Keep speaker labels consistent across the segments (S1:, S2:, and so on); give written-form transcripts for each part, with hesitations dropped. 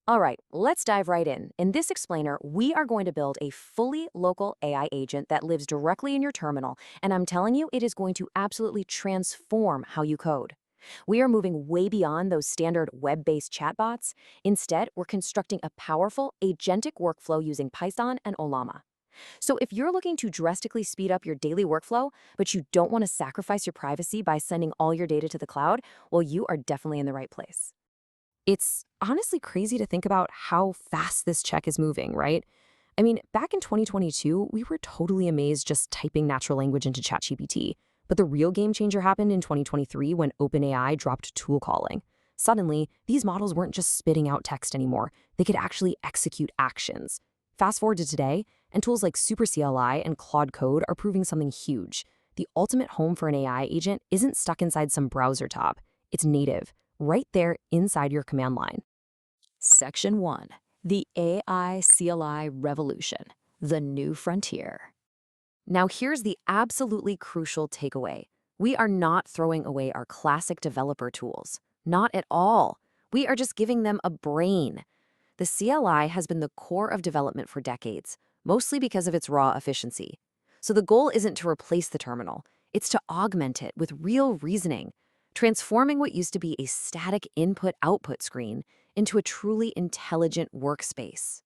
S1: All right, let's dive right in. In this explainer, we are going to build a fully local AI agent that lives directly in your terminal, and I'm telling you, it is going to absolutely transform how you code. We are moving way beyond those standard web-based chatbots. Instead, we're constructing a powerful agentic workflow using Python and Ollama. So if you're looking to drastically speed up your daily workflow, but you don't want to sacrifice your privacy by sending all your data to the cloud, well, you are definitely in the right place. It's honestly crazy to think about how fast this check is moving, right? I mean, back in 2022, we were totally amazed just typing natural language into ChatGPT. But the real game changer happened in 2023 when OpenAI dropped tool calling. Suddenly, these models weren't just spitting out text anymore. They could actually execute actions. Fast forward to today, and tools like Super CLI and Claude Code are proving something huge. The ultimate home for an AI agent isn't stuck inside some browser tab. It's native, right there inside your command line. Section 1. The AI CLI Revolution, the new frontier. Now here's the absolutely crucial takeaway. We are not throwing away our classic developer tools. Not at all. We are just giving them a brain. The CLI has been the core of development for decades, mostly because of its raw efficiency. So the goal isn't to replace the terminal, it's to augment it with real reasoning, transforming what used to be a static input-output screen into a truly intelligent workspace.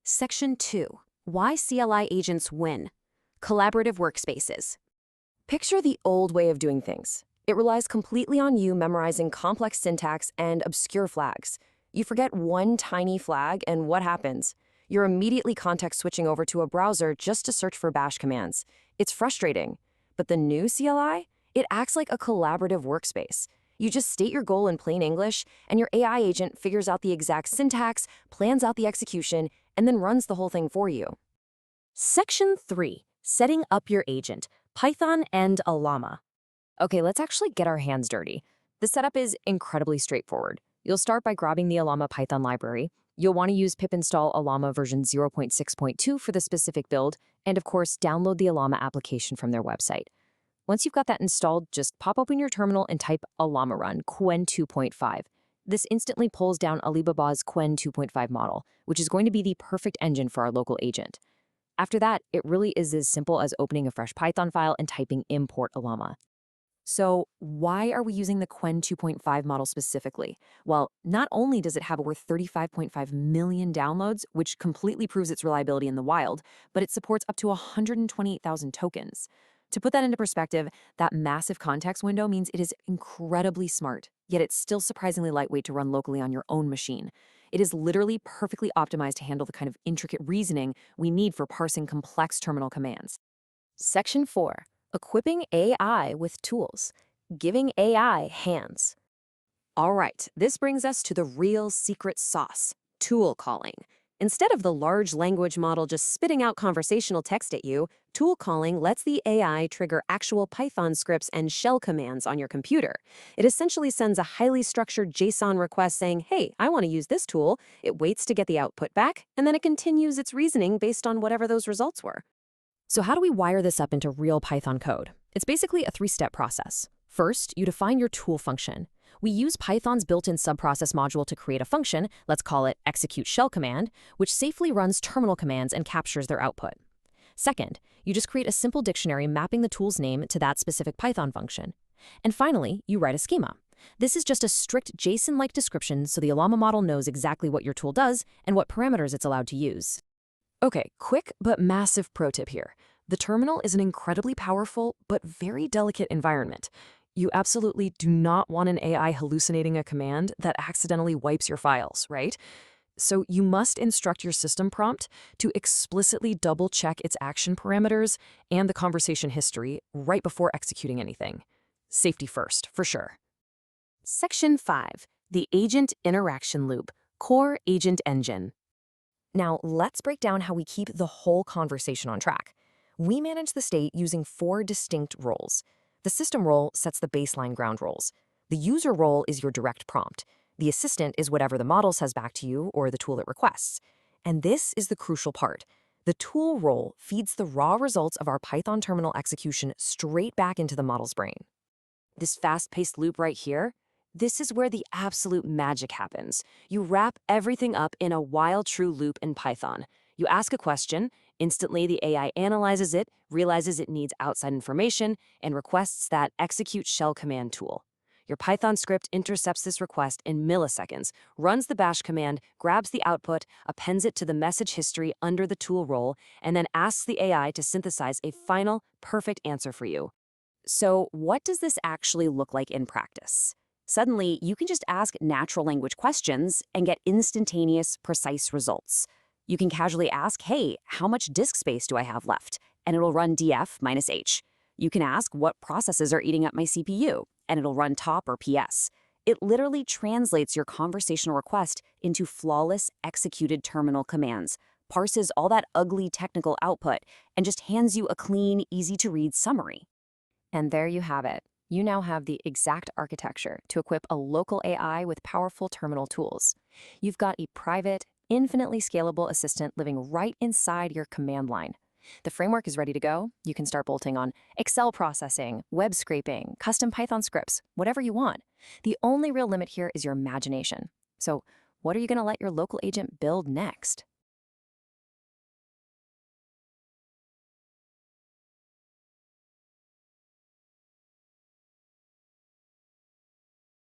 S1: Section 2. Why CLI agents win. Collaborative workspaces. Picture the old way of doing things. It relies completely on you memorizing complex syntax and obscure flags. You forget one tiny flag, and what happens? You're immediately context switching over to a browser just to search for bash commands. It's frustrating. But the new CLI? It acts like a collaborative workspace. You just state your goal in plain English, and your AI agent figures out the exact syntax, plans out the execution, and then runs the whole thing for you. Section 3. Setting up your agent, Python and Ollama. Okay, let's actually get our hands dirty. The setup is incredibly straightforward. You'll start by grabbing the Ollama Python library. You'll want to use pip install Ollama version 0.6.2 for the specific build, and of course, download the Ollama application from their website. Once you've got that installed, just pop open your terminal and type Ollama run Qwen 2.5. This instantly pulls down Alibaba's Qwen 2.5 model, which is going to be the perfect engine for our local agent. After that, it really is as simple as opening a fresh Python file and typing import Ollama. So why are we using the Qwen 2.5 model specifically? Well, not only does it have over 35.5 million downloads, which completely proves its reliability in the wild, but it supports up to 128,000 tokens. To put that into perspective, that massive context window means it is incredibly smart, yet it's still surprisingly lightweight to run locally on your own machine. It is literally perfectly optimized to handle the kind of intricate reasoning we need for parsing complex terminal commands. Section 4. Equipping AI with tools. Giving AI hands. All right, this brings us to the real secret sauce, tool calling. Instead of the large language model just spitting out conversational text at you, tool calling lets the AI trigger actual Python scripts and shell commands on your computer. It essentially sends a highly structured JSON request saying, hey, I want to use this tool. It waits to get the output back, and then it continues its reasoning based on whatever those results were. So how do we wire this up into real Python code? It's basically a three-step process. First, you define your tool function. We use Python's built-in subprocess module to create a function, let's call it execute shell command, which safely runs terminal commands and captures their output. Second, you just create a simple dictionary mapping the tool's name to that specific Python function. And finally, you write a schema. This is just a strict JSON-like description so the Ollama model knows exactly what your tool does and what parameters it's allowed to use. Okay, quick but massive pro tip here. The terminal is an incredibly powerful but very delicate environment. You absolutely do not want an AI hallucinating a command that accidentally wipes your files, right? So you must instruct your system prompt to explicitly double-check its action parameters and the conversation history right before executing anything. Safety first, for sure. Section 5. The Agent Interaction Loop, Core Agent Engine. Now, let's break down how we keep the whole conversation on track. We manage the state using 4 distinct roles. The system role sets the baseline ground rules. The user role is your direct prompt. The assistant is whatever the model says back to you or the tool it requests. And this is the crucial part. The tool role feeds the raw results of our Python terminal execution straight back into the model's brain. This fast-paced loop right here, This is where the absolute magic happens. You wrap everything up in a while true loop in Python. You ask a question, instantly the AI analyzes it, realizes it needs outside information, and requests that execute shell command tool. Your Python script intercepts this request in milliseconds, runs the bash command, grabs the output, appends it to the message history under the tool role, and then asks the AI to synthesize a final, perfect answer for you. So, what does this actually look like in practice? Suddenly, you can just ask natural language questions and get instantaneous, precise results. You can casually ask, hey, how much disk space do I have left? And it'll run df minus h. You can ask what processes are eating up my CPU, and it'll run top or ps. It literally translates your conversational request into flawless, executed terminal commands, parses all that ugly technical output, and just hands you a clean, easy-to-read summary. And there you have it. You now have the exact architecture to equip a local AI with powerful terminal tools. You've got a private, infinitely scalable assistant living right inside your command line. The framework is ready to go. You can start bolting on Excel processing, web scraping, custom Python scripts, whatever you want. The only real limit here is your imagination. So, what are you going to let your local agent build next?